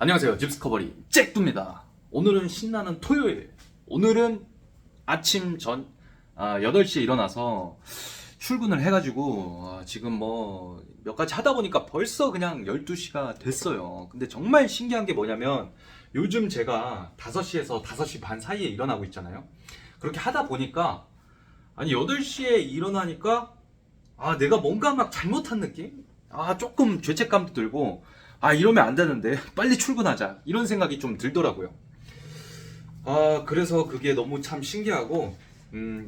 안녕하세요. 집스커버리 잭두입니다. 오늘은 신나는 토요일. 오늘은 아침 8시에 일어나서 출근을 해가지고 지금 뭐 몇 가지 하다 보니까 벌써 그냥 12시가 됐어요. 근데 정말 신기한 게 뭐냐면 요즘 제가 5시에서 5시 반 사이에 일어나고 있잖아요. 그렇게 하다 보니까 아니 8시에 일어나니까 내가 뭔가 막 잘못한 느낌? 조금 죄책감도 들고 이러면 안 되는데 빨리 출근하자 이런 생각이 좀 들더라고요. 그래서 그게 너무 참 신기하고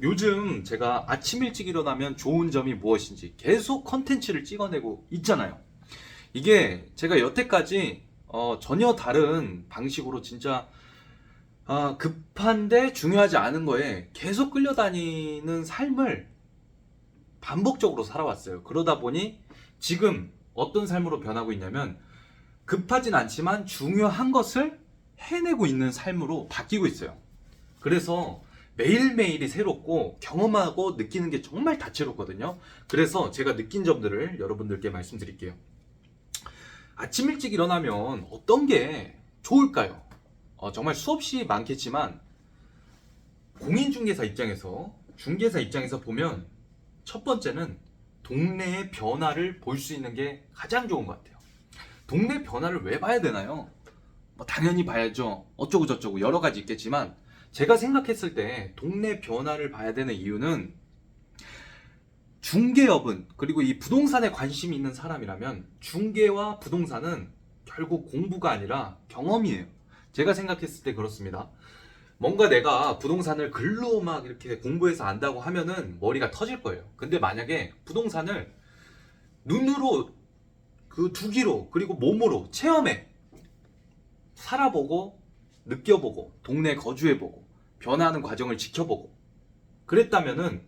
요즘 제가 아침 일찍 일어나면 좋은 점이 무엇인지 계속 컨텐츠를 찍어내고 있잖아요. 이게 제가 여태까지 전혀 다른 방식으로 진짜 급한데 중요하지 않은 거에 계속 끌려다니는 삶을 반복적으로 살아왔어요. 그러다 보니 지금 어떤 삶으로 변하고 있냐면 급하진 않지만 중요한 것을 해내고 있는 삶으로 바뀌고 있어요. 그래서 매일매일이 새롭고 경험하고 느끼는 게 정말 다채롭거든요. 그래서 제가 느낀 점들을 여러분들께 말씀드릴게요. 아침 일찍 일어나면 어떤 게 좋을까요? 정말 수없이 많겠지만 공인중개사 입장에서 중개사 입장에서 보면 첫 번째는 동네의 변화를 볼 수 있는 게 가장 좋은 것 같아요. 동네 변화를 왜 봐야 되나요? 당연히 봐야죠. 어쩌고 저쩌고 여러 가지 있겠지만 제가 생각했을 때 동네 변화를 봐야 되는 이유는 중개업은 그리고 이 부동산에 관심이 있는 사람이라면 중개와 부동산은 결국 공부가 아니라 경험이에요. 제가 생각했을 때 그렇습니다. 뭔가 내가 부동산을 글로 막 이렇게 공부해서 안다고 하면은 머리가 터질 거예요. 근데 만약에 부동산을 눈으로 그 두기로 그리고 몸으로 체험해 살아보고 느껴보고 동네에 거주해보고 변화하는 과정을 지켜보고 그랬다면은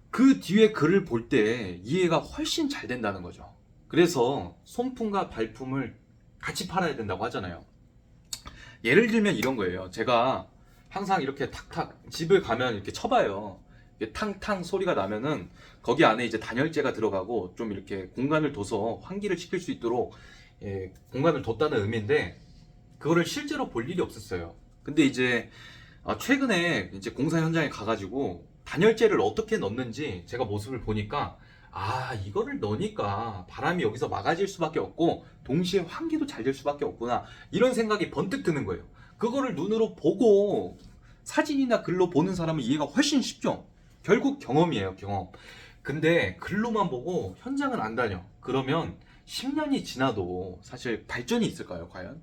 그 뒤에 글을 볼 때 이해가 훨씬 잘 된다는 거죠. 그래서 손품과 발품을 같이 팔아야 된다고 하잖아요. 예를 들면 이런 거예요. 제가 항상 이렇게 탁탁 집을 가면 이렇게 쳐봐요. 이렇게 탕탕 소리가 나면은 거기 안에 이제 단열재가 들어가고 좀 이렇게 공간을 둬서 환기를 시킬 수 있도록 공간을 뒀다는 의미인데 그거를 실제로 볼 일이 없었어요. 근데 이제 최근에 이제 공사 현장에 가가지고 단열재를 어떻게 넣는지 제가 모습을 보니까 이거를 넣으니까 바람이 여기서 막아질 수밖에 없고 동시에 환기도 잘 될 수밖에 없구나 이런 생각이 번뜩 드는 거예요. 그거를 눈으로 보고 사진이나 글로 보는 사람은 이해가 훨씬 쉽죠. 결국 경험이에요, 경험. 근데 글로만 보고 현장은 안 다녀. 그러면 10년이 지나도 사실 발전이 있을까요, 과연?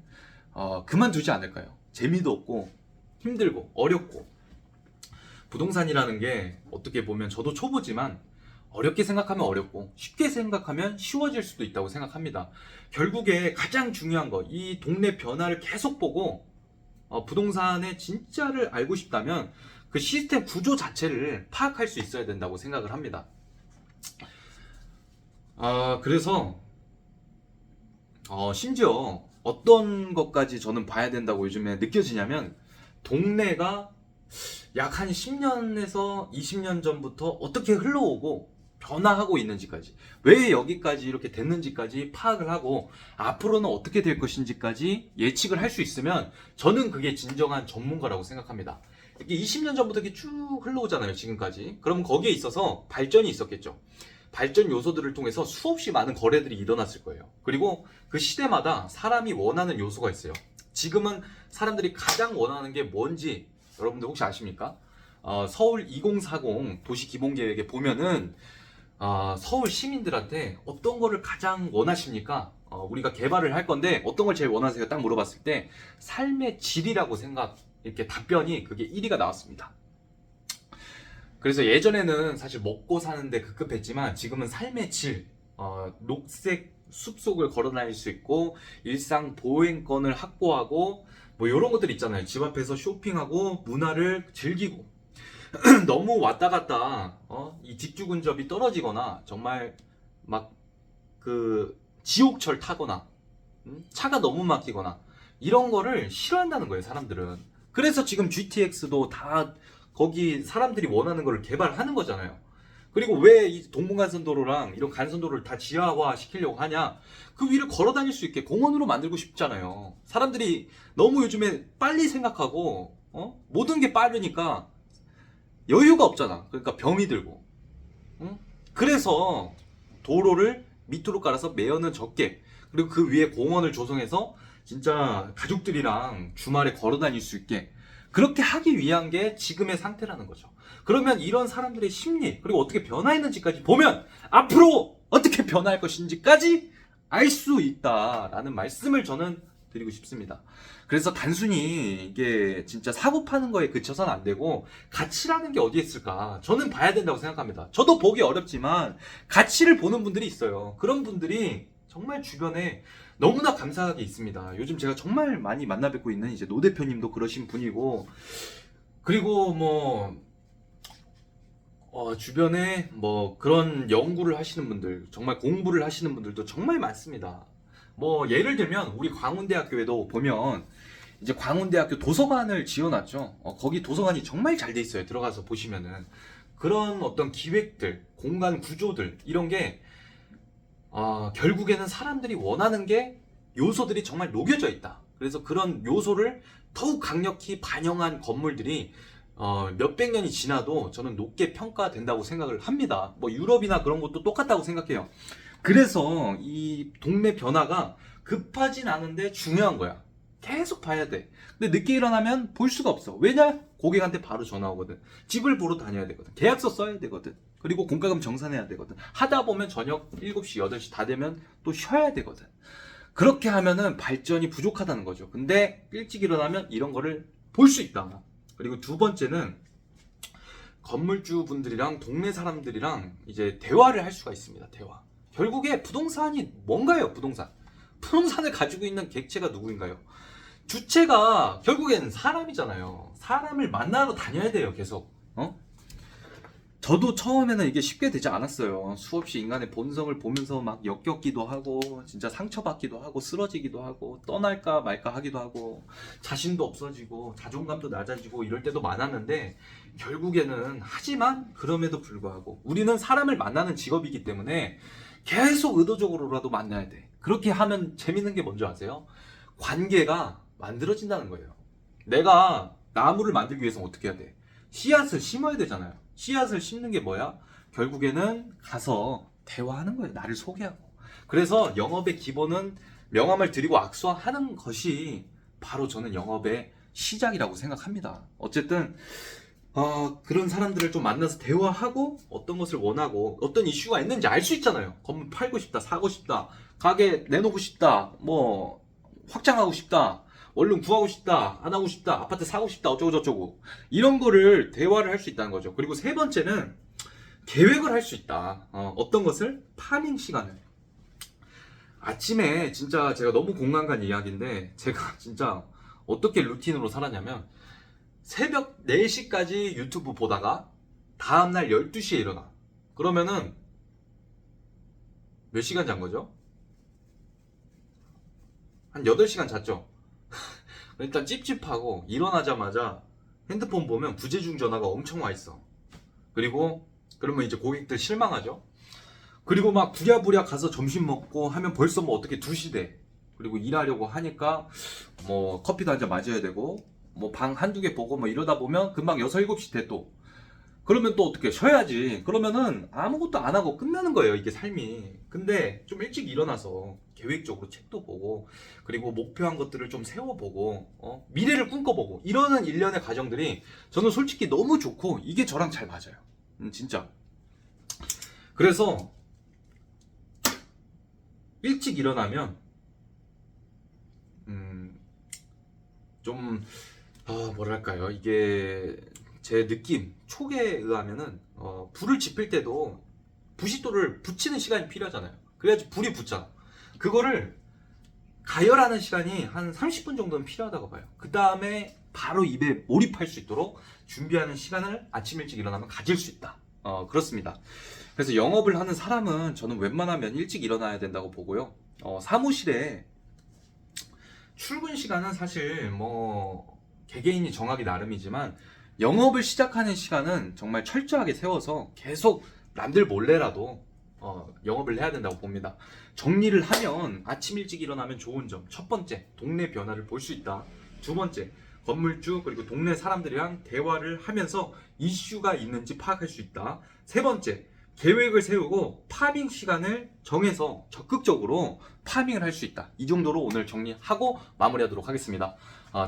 그만두지 않을까요? 재미도 없고 힘들고 어렵고 부동산이라는 게 어떻게 보면 저도 초보지만 어렵게 생각하면 어렵고 쉽게 생각하면 쉬워질 수도 있다고 생각합니다. 결국에 가장 중요한 거, 이 동네 변화를 계속 보고 부동산의 진짜를 알고 싶다면 그 시스템 구조 자체를 파악할 수 있어야 된다고 생각을 합니다. 그래서 심지어 어떤 것까지 저는 봐야 된다고 요즘에 느껴지냐면 동네가 약 한 10년에서 20년 전부터 어떻게 흘러오고 변화하고 있는지까지 왜 여기까지 이렇게 됐는지까지 파악을 하고 앞으로는 어떻게 될 것인지까지 예측을 할 수 있으면 저는 그게 진정한 전문가라고 생각합니다. 이게 20년 전부터 이렇게 쭉 흘러오잖아요, 지금까지. 그럼 거기에 있어서 발전이 있었겠죠. 발전 요소들을 통해서 수없이 많은 거래들이 일어났을 거예요. 그리고 그 시대마다 사람이 원하는 요소가 있어요. 지금은 사람들이 가장 원하는 게 뭔지 여러분들 혹시 아십니까? 서울 2040 도시기본계획에 보면은 서울 시민들한테 어떤 거를 가장 원하십니까? 우리가 개발을 할 건데 어떤 걸 제일 원하세요? 딱 물어봤을 때 삶의 질이라고 이렇게 답변이 그게 1위가 나왔습니다. 그래서 예전에는 사실 먹고 사는데 급급했지만 지금은 삶의 질, 녹색 숲속을 걸어 다닐 수 있고 일상 보행권을 확보하고 뭐 이런 것들 있잖아요. 집 앞에서 쇼핑하고 문화를 즐기고 너무 왔다 갔다 이 뒷주근접이 떨어지거나 정말 막 그 지옥철 타거나 차가 너무 막히거나 이런 거를 싫어한다는 거예요, 사람들은. 그래서 지금 GTX도 다 거기 사람들이 원하는 거를 개발하는 거잖아요. 그리고 왜 이 동문간선도로랑 이런 간선도로를 다 지하화 시키려고 하냐? 그 위를 걸어 다닐 수 있게 공원으로 만들고 싶잖아요. 사람들이 너무 요즘에 빨리 생각하고 모든 게 빠르니까 여유가 없잖아. 그러니까 병이 들고. 응? 그래서 도로를 밑으로 깔아서 매연은 적게, 그리고 그 위에 공원을 조성해서 진짜 가족들이랑 주말에 걸어 다닐 수 있게 그렇게 하기 위한 게 지금의 상태라는 거죠. 그러면 이런 사람들의 심리, 그리고 어떻게 변화했는지까지 보면 앞으로 어떻게 변화할 것인지까지 알 수 있다라는 말씀을 저는 드리고 싶습니다. 그래서 단순히 이게 진짜 사고 파는 거에 그쳐서는 안 되고 가치라는 게 어디에 있을까? 저는 봐야 된다고 생각합니다. 저도 보기 어렵지만 가치를 보는 분들이 있어요. 그런 분들이 정말 주변에 너무나 감사하게 있습니다. 요즘 제가 정말 많이 만나 뵙고 있는 이제 노 대표님도 그러신 분이고, 그리고 뭐 주변에 뭐 그런 연구를 하시는 분들, 정말 공부를 하시는 분들도 정말 많습니다. 뭐 예를 들면 우리 광운대학교에도 보면 이제 광운대학교 도서관을 지어놨죠. 거기 도서관이 정말 잘 돼 있어요. 들어가서 보시면은 그런 어떤 기획들, 공간 구조들 이런 게 결국에는 사람들이 원하는 게 요소들이 정말 녹여져 있다. 그래서 그런 요소를 더욱 강력히 반영한 건물들이 몇백 년이 지나도 저는 높게 평가된다고 생각을 합니다. 뭐 유럽이나 그런 것도 똑같다고 생각해요. 그래서 이 동네 변화가 급하진 않은데 중요한 거야. 계속 봐야 돼. 근데 늦게 일어나면 볼 수가 없어. 왜냐? 고객한테 바로 전화 오거든. 집을 보러 다녀야 되거든. 계약서 써야 되거든. 그리고 공과금 정산해야 되거든. 하다 보면 저녁 7시, 8시 다 되면 또 쉬어야 되거든. 그렇게 하면은 발전이 부족하다는 거죠. 근데 일찍 일어나면 이런 거를 볼 수 있다. 그리고 두 번째는 건물주 분들이랑 동네 사람들이랑 이제 대화를 할 수가 있습니다. 대화. 결국에 부동산이 뭔가요? 부동산을 가지고 있는 객체가 누구인가요? 주체가 결국엔 사람이잖아요. 사람을 만나러 다녀야 돼요. 계속. 저도 처음에는 이게 쉽게 되지 않았어요. 수없이 인간의 본성을 보면서 막 역겹기도 하고, 진짜 상처받기도 하고, 쓰러지기도 하고, 떠날까 말까 하기도 하고, 자신도 없어지고, 자존감도 낮아지고, 이럴 때도 많았는데, 결국에는, 하지만, 그럼에도 불구하고, 우리는 사람을 만나는 직업이기 때문에, 계속 의도적으로라도 만나야 돼. 그렇게 하면 재밌는 게 뭔지 아세요? 관계가 만들어진다는 거예요. 내가 나무를 만들기 위해서 어떻게 해야 돼? 씨앗을 심어야 되잖아요. 씨앗을 심는 게 뭐야? 결국에는 가서 대화하는 거예요. 나를 소개하고. 그래서 영업의 기본은 명함을 드리고 악수하는 것이 바로 저는 영업의 시작이라고 생각합니다. 어쨌든 그런 사람들을 좀 만나서 대화하고 어떤 것을 원하고 어떤 이슈가 있는지 알 수 있잖아요. 건물 팔고 싶다, 사고 싶다, 가게 내놓고 싶다, 뭐 확장하고 싶다, 원룸 구하고 싶다, 안 하고 싶다, 아파트 사고 싶다, 어쩌고 저쩌고 이런 거를 대화를 할 수 있다는 거죠. 그리고 세 번째는 계획을 할 수 있다. 어떤 것을? 파밍 시간을. 아침에 진짜 제가 너무 공감 간 이야기인데, 제가 진짜 어떻게 루틴으로 살았냐면 새벽 4시까지 유튜브 보다가 다음날 12시에 일어나. 그러면은 몇 시간 잔 거죠? 한 8시간 잤죠. 일단 찝찝하고 일어나자마자 핸드폰 보면 부재중 전화가 엄청 와 있어. 그리고 그러면 이제 고객들 실망하죠. 그리고 막 부랴부랴 가서 점심 먹고 하면 벌써 뭐 어떻게 2시 돼. 그리고 일하려고 하니까 뭐 커피도 한 잔 마셔야 되고 뭐 방 한두 개 보고 뭐 이러다 보면 금방 6, 7시 돼 또. 그러면 또 어떻게 쉬어야지. 그러면은 아무것도 안 하고 끝나는 거예요, 이게 삶이. 근데 좀 일찍 일어나서 계획적으로 책도 보고, 그리고 목표한 것들을 좀 세워보고, 미래를 꿈꿔보고, 이러는 일련의 과정들이 저는 솔직히 너무 좋고, 이게 저랑 잘 맞아요. 진짜. 그래서 일찍 일어나면 좀 뭐랄까요, 이게 제 느낌 촉에 의하면은 불을 지필 때도 부싯돌을 붙이는 시간이 필요하잖아요. 그래야지 불이 붙잖아. 그거를 가열하는 시간이 한 30분 정도는 필요하다고 봐요. 그 다음에 바로 입에 몰입할 수 있도록 준비하는 시간을 아침 일찍 일어나면 가질 수 있다. 그렇습니다. 그래서 영업을 하는 사람은 저는 웬만하면 일찍 일어나야 된다고 보고요. 사무실에 출근 시간은 사실 뭐 개개인이 정하기 나름이지만, 영업을 시작하는 시간은 정말 철저하게 세워서 계속 남들 몰래라도 영업을 해야 된다고 봅니다. 정리를 하면 아침 일찍 일어나면 좋은 점. 첫 번째, 동네 변화를 볼 수 있다. 두 번째, 건물주 그리고 동네 사람들이랑 대화를 하면서 이슈가 있는지 파악할 수 있다. 세 번째, 계획을 세우고 파밍 시간을 정해서 적극적으로 파밍을 할 수 있다. 이 정도로 오늘 정리하고 마무리하도록 하겠습니다.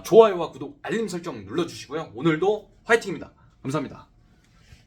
좋아요와 구독, 알림 설정 눌러주시고요. 오늘도 화이팅입니다. 감사합니다.